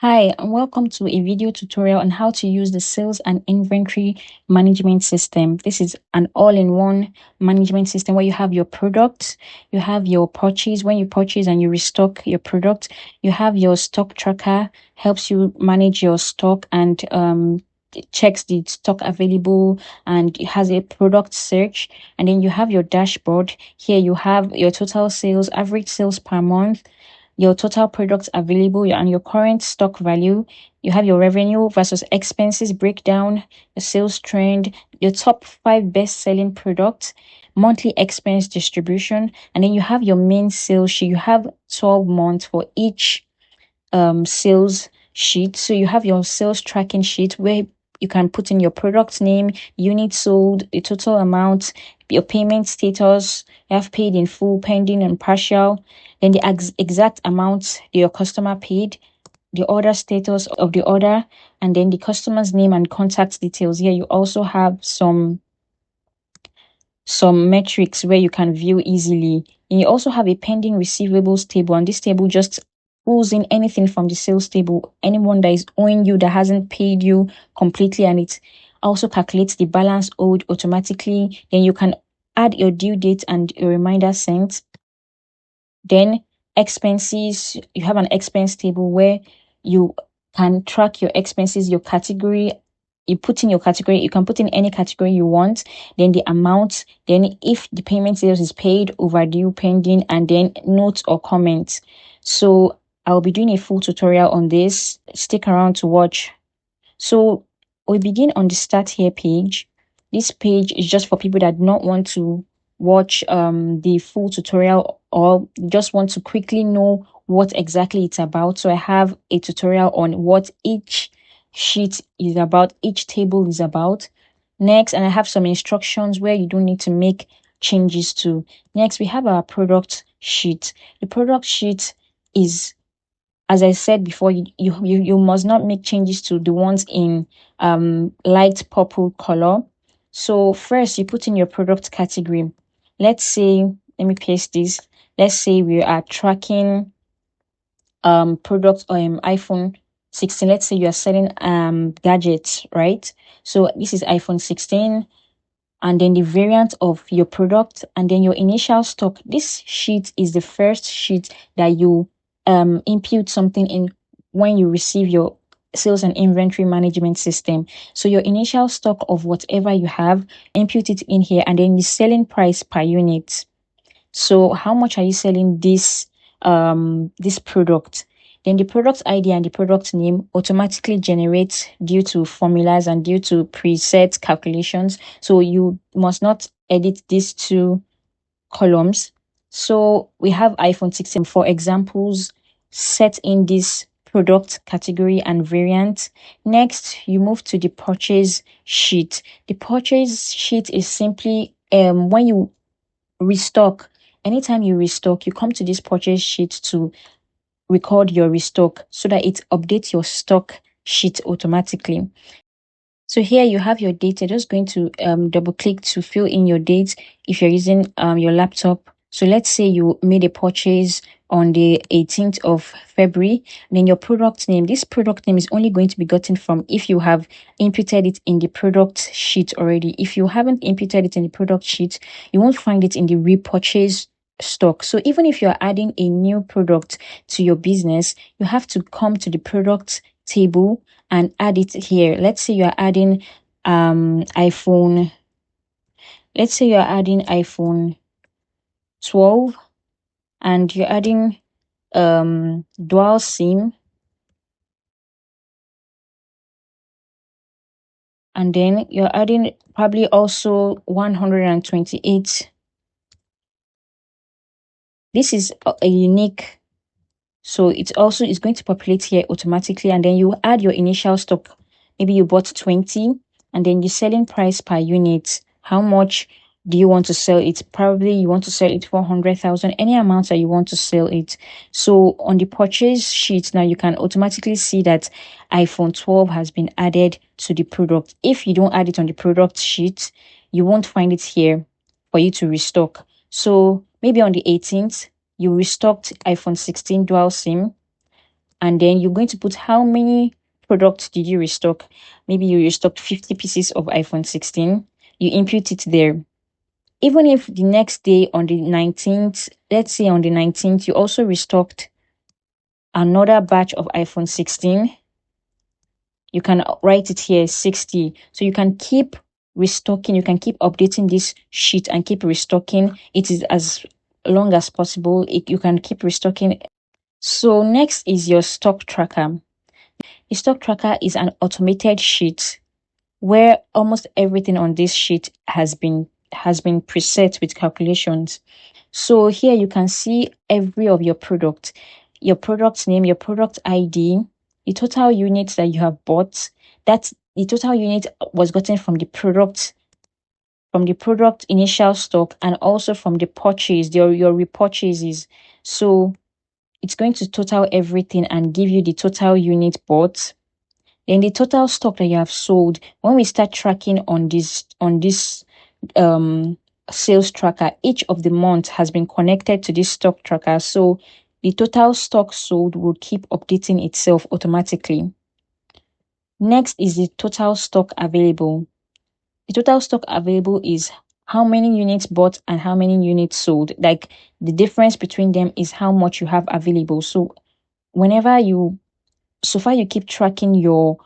Hi, and welcome to a video tutorial on how to use the sales and inventory management system. This is an all-in-one management system where you have your products, you have your purchase, when you purchase and you restock your product, you have your stock tracker, helps you manage your stock and it checks the stock available, and it has a product search. And then you have your dashboard. Here you have your total sales, average sales per month, your total products available, and your current stock value. You have your revenue versus expenses breakdown, the sales trend, your top 5 best-selling products, monthly expense distribution, and then you have your main sales sheet. You have 12 months for each sales sheet. So you have your sales tracking sheet where you can put in your product name, units sold, the total amount, your payment status. You have paid in full, pending, and partial. Then the exact amount your customer paid, the order status of the order, and then the customer's name and contact details. Here you also have some metrics where you can view easily. And you also have a pending receivables table, and this table just pulls in anything from the sales table, anyone that is owing you that hasn't paid you completely, and it also calculates the balance owed automatically. Then you can add your due date and a reminder sent. Then expenses, you have an expense table where you can track your expenses, your category. You put in your category, you can put in any category you want, then the amount, then if the payment status is paid, overdue, pending, and then notes or comments. So I'll be doing a full tutorial on this. Stick around to watch. So we begin on the start here page. This page is just for people that do not want to watch the full tutorial or just want to quickly know what exactly it's about. So I have a tutorial on what each sheet is about, each table is about. Next, and I have some instructions where you don't need to make changes to. Next, we have our product sheet. The product sheet is, as I said before, you must not make changes to the ones in light purple color. So first you put in your product category. Let's say, let me paste this. Let's say we are tracking product iPhone 16. Let's say you are selling gadgets, right? So this is iPhone 16, and then the variant of your product, and then your initial stock. This sheet is the first sheet that you impute something in when you receive your sales and inventory management system. So your initial stock of whatever you have, impute it in here, and then the selling price per unit. So how much are you selling this product? Then the product ID and the product name automatically generates due to formulas and due to preset calculations. So you must not edit these two columns. So we have iPhone 16 for examples. Set in this product category and variant. Next, you move to the purchase sheet. The purchase sheet is simply when you restock. Anytime you restock, you come to this purchase sheet to record your restock so that it updates your stock sheet automatically. So here you have your date. You're just going to double click to fill in your date if you're using your laptop. So let's say you made a purchase on the 18th of February, then your product name. This product name is only going to be gotten from if you have imputed it in the product sheet already. If you haven't imputed it in the product sheet, you won't find it in the repurchase stock. So even if you're adding a new product to your business, you have to come to the product table and add it here. Let's say you're adding iPhone. Let's say you're adding iPhone 12 and you're adding dual SIM, and then you're adding probably also 128. This is a unique, so it's also is going to populate here automatically, and then you add your initial stock. Maybe you bought 20, and then the selling price per unit. How much do you want to sell it? Probably you want to sell it for 100,000, any amount that you want to sell it. So on the purchase sheet now, you can automatically see that iPhone 12 has been added to the product. If you don't add it on the product sheet, you won't find it here for you to restock. So maybe on the 18th, you restocked iPhone 16 dual SIM, and then you're going to put how many products did you restock. Maybe you restocked 50 pieces of iPhone 16. You input it there. Even if the next day on the 19th, let's say on the 19th, you also restocked another batch of iPhone 16, you can write it here 60. So you can keep restocking, you can keep updating this sheet and keep restocking. It is as long as possible. You can keep restocking. So next is your stock tracker. A stock tracker is an automated sheet where almost everything on this sheet has been preset with calculations. So here you can see every of your product name, your product ID, the total units that you have bought. That the total unit was gotten from the product initial stock, and also from the purchase, your repurchases. So it's going to total everything and give you the total unit bought. Then the total stock that you have sold. When we start tracking on this sales tracker, each of the month has been connected to this stock tracker. So the total stock sold will keep updating itself automatically. Next is the total stock available. The total stock available is how many units bought and how many units sold. Like the difference between them is how much you have available. So so far you keep tracking your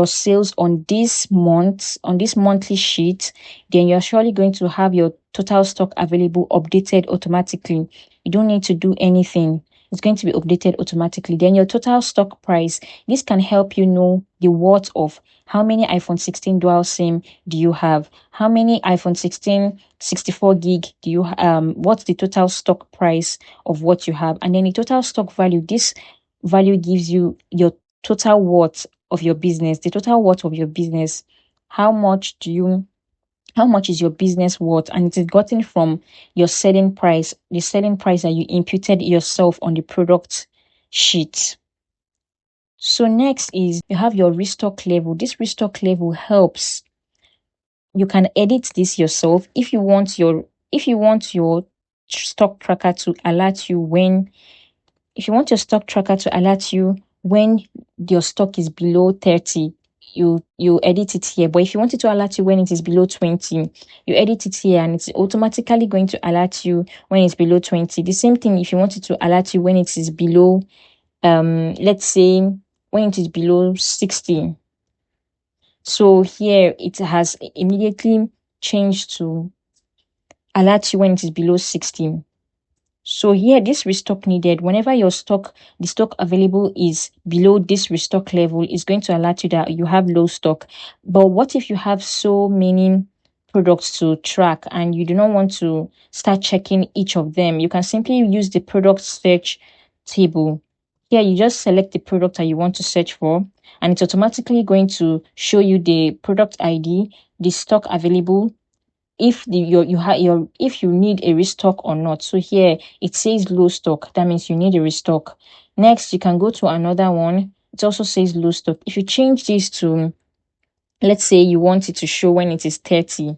sales on this monthly sheet, then you're surely going to have your total stock available updated automatically. You don't need to do anything. It's going to be updated automatically. Then your total stock price. This can help you know the worth of how many iPhone 16 dual SIM do you have? How many iPhone 16 64 gig do you what's the total stock price of what you have? And then the total stock value. This value gives you your total worth of your business, the total worth of your business. How much is your business worth? And it is gotten from your selling price, the selling price that you imputed yourself on the product sheet. So next is you have your restock level. This restock level helps. You can edit this yourself if you want your stock tracker to alert you when your stock is below 30, you edit it here. But if you want it to alert you when it is below 20, you edit it here, and it's automatically going to alert you when it's below 20. The same thing if you want it to alert you when it is below, let's say when it is below 60. So here it has immediately changed to alert you when it is below 60. So here, this restock needed, whenever the stock available is below this restock level, is going to alert you that you have low stock. But what if you have so many products to track and you do not want to start checking each of them? You can simply use the product search table. Here, you just select the product that you want to search for, and it's automatically going to show you the product ID, the stock available, if you need a restock or not. So here it says low stock, that means you need a restock. Next, you can go to another one. It also says low stock. If you change this to, let's say you want it to show when it is 30,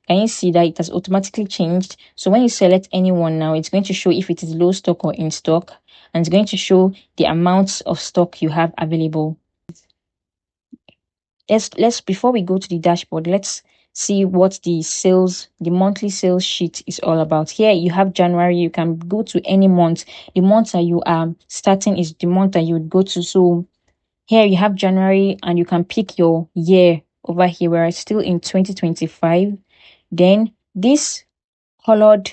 can you see that it has automatically changed? So when you select anyone now, it's going to show if it is low stock or in stock, and it's going to show the amounts of stock you have available. Let's before we go to the dashboard, let's see what the monthly sales sheet is all about. Here you have January. You can go to any month. The month that you are starting is the month that you would go to. So here you have January, and you can pick your year over here. We're still in 2025. Then these colored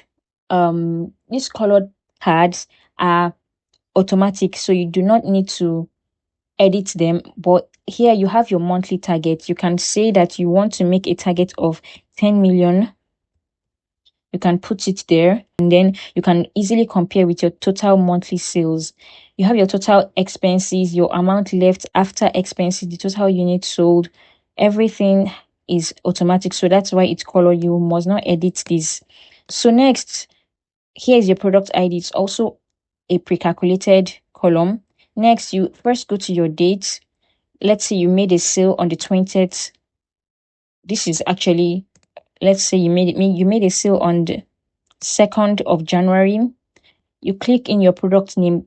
cards are automatic, so you do not need to edit them. But here you have your monthly target. You can say that you want to make a target of 10 million. You can put it there, and then you can easily compare with your total monthly sales. You have your total expenses, your amount left after expenses, the total units sold. Everything is automatic, so that's why it's colored. You must not edit this. So next, here's your product ID. It's also a pre-calculated column. Next, you first go to your date. Let's say you made a sale on the 20th. This is actually, let's say you made a sale on the 2nd of January. You click in your product name,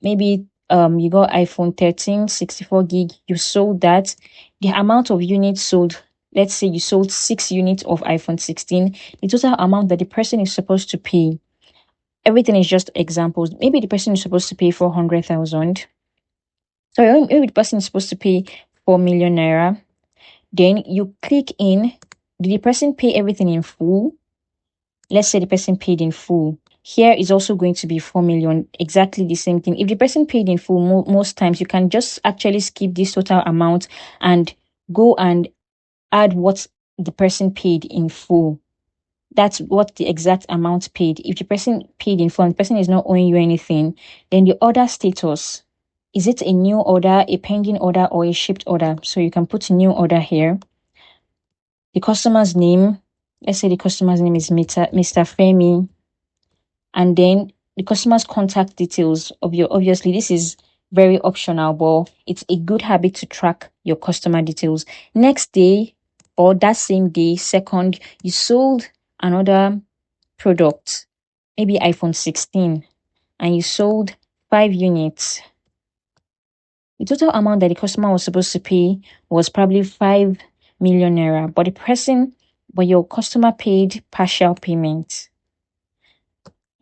maybe you got iPhone 13, 64 gig, you sold that. The amount of units sold, let's say you sold 6 units of iPhone 16, the total amount that the person is supposed to pay. Everything is just examples. Maybe the person is supposed to pay 400,000. Sorry, maybe the person is supposed to pay 4 million naira. Then you click in, did the person pay everything in full? Let's say the person paid in full. Here is also going to be 4 million, exactly the same thing. If the person paid in full, most times you can just actually skip this total amount and go and add what the person paid in full. That's what the exact amount paid. If the person paid in full and the person is not owing you anything, then the order status, is it a new order, a pending order, or a shipped order? So you can put new order here. The customer's name, let's say the customer's name is Mr. Femi, and then the customer's contact details. Obviously, this is very optional, but it's a good habit to track your customer details. Next day or that same day, second, you sold another product, maybe iPhone 16, and you sold 5 units. The total amount that the customer was supposed to pay was probably 5 million naira, but your customer paid partial payment.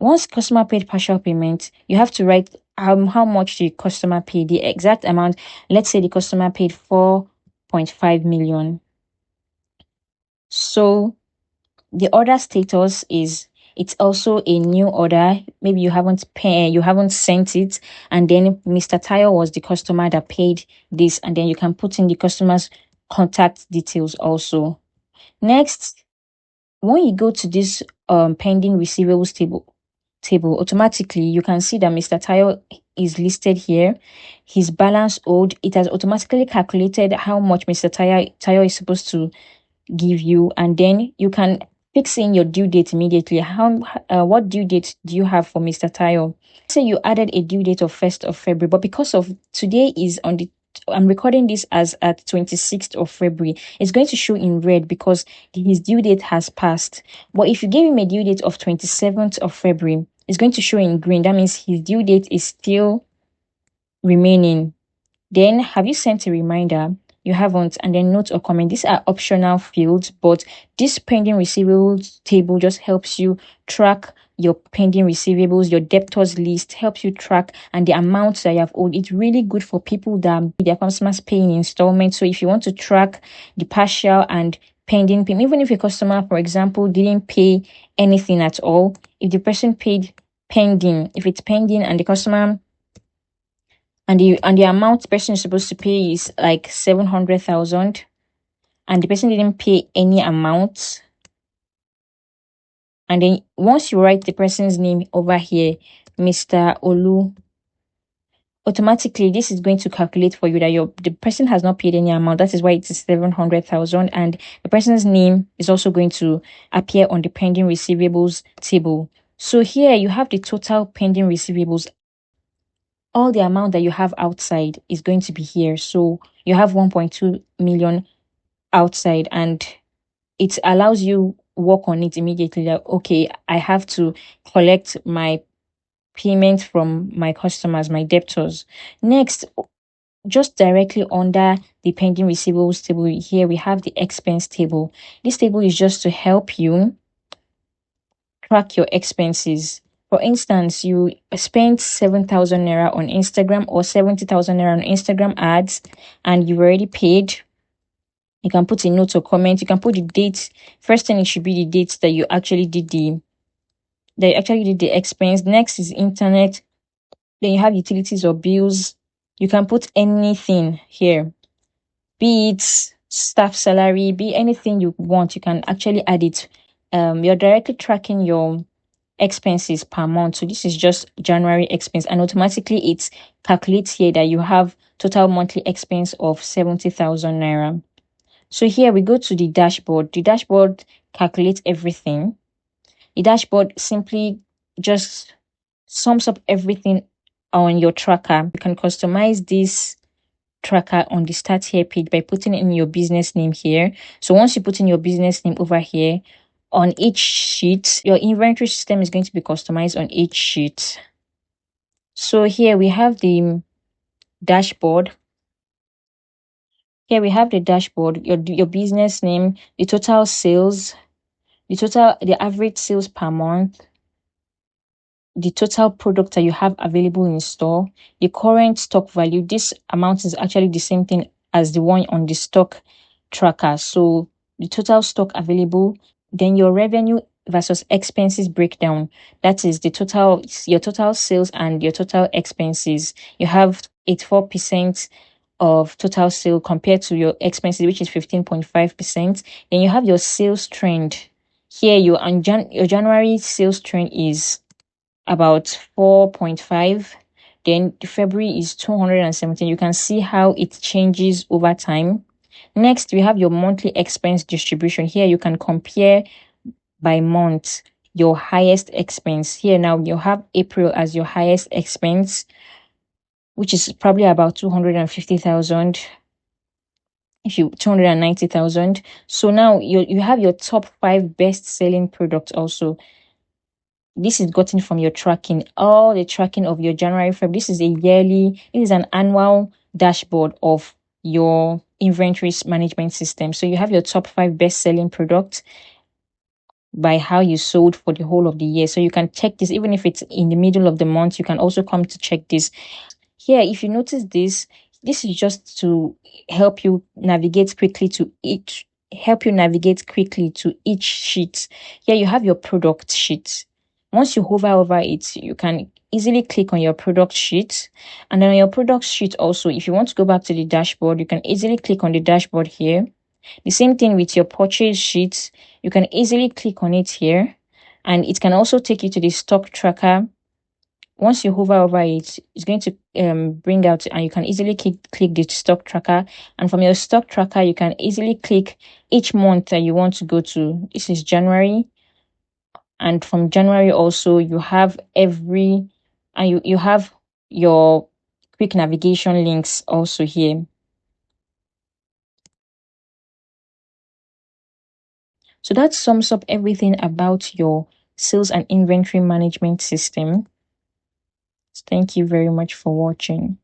Once customer paid partial payment, you have to write how much the customer paid, the exact amount. Let's say the customer paid 4.5 million. So the order status is, it's also a new order. Maybe you haven't sent it, and then Mr. Tayo was the customer that paid this, and then you can put in the customer's contact details also. Next, when you go to this pending receivables table, automatically you can see that Mr. Tayo is listed here. His balance owed, it has automatically calculated how much Mr. Tayo is supposed to give you, and then you can fix in your due date immediately. What due date do you have for Mr. Tayo? Say you added a due date of 1st of February, but because of today is on the, I'm recording this as at 26th of February, it's going to show in red because his due date has passed. But if you gave him a due date of 27th of February, it's going to show in green. That means his due date is still remaining. Then, have you sent a reminder? You haven't, and then note or comment. These are optional fields, but this pending receivables table just helps you track your pending receivables, your debtors list, helps you track and the amounts that you have owed. It's really good for people that their customers pay in installments. So if you want to track the partial and pending payment, even if a customer, for example, didn't pay anything at all, if the person paid pending, if it's pending and the customer and the amount the person is supposed to pay is like 700,000, and the person didn't pay any amount, and then once you write the person's name over here, Mr. Olu, automatically this is going to calculate for you that the person has not paid any amount. That is why it is 700,000, and the person's name is also going to appear on the pending receivables table. So here you have the total pending receivables. All the amount that you have outside is going to be here. So you have 1.2 million outside, and it allows you work on it immediately. Like, okay, I have to collect my payment from my customers, my debtors. Next, just directly under the pending receivables table here, we have the expense table. This table is just to help you track your expenses. For instance, you spent 7,000 naira on Instagram or 70,000 naira on Instagram ads, and you've already paid. You can put a note or comment. You can put the date. First thing, it should be the date that you actually did the expense. Next is internet. Then you have utilities or bills. You can put anything here, be it staff salary, be anything you want. You can actually add it. You're directly tracking your expenses per month. So this is just January expense, and automatically it calculates here that you have total monthly expense of 70,000 naira. So here we go to the dashboard. The dashboard calculates everything. The dashboard simply just sums up everything on your tracker. You can customize this tracker on the start here page by putting in your business name here. So once you put in your business name over here, on each sheet, your inventory system is going to be customized on each sheet. So here we have the dashboard. Here we have the dashboard, your business name, the total sales, the average sales per month, the total product that you have available in store, the current stock value. This amount is actually the same thing as the one on the stock tracker. So the total stock available, then your revenue versus expenses breakdown. That is your total sales and your total expenses. You have 84% of total sale compared to your expenses, which is 15.5%. Then you have your sales trend. Here, your January sales trend is about 4.5. Then February is 217. You can see how it changes over time. Next, we have your monthly expense distribution. Here you can compare by month your highest expense. Here now you have April as your highest expense, which is probably about 250,000. If you 290,000. So now you have your top 5 best selling products also. This is gotten from your tracking, all the tracking of your January, February. This is an annual dashboard of your inventory management system. So you have your top 5 best selling products by how you sold for the whole of the year. So you can check this, even if it's in the middle of the month, you can also come to check this. Here, if you notice this is just to help you navigate quickly to each sheet. Here you have your product sheet. Once you hover over it, you can easily click on your product sheet. And then on your product sheet also, if you want to go back to the dashboard, you can easily click on the dashboard here. The same thing with your purchase sheet. You can easily click on it here. And it can also take you to the stock tracker. Once you hover over it, it's going to bring out, and you can easily click the stock tracker. And from your stock tracker, you can easily click each month that you want to go to. This is January. And from January also, you have you have your quick navigation links also here. So that sums up everything about your sales and inventory management system. Thank you very much for watching.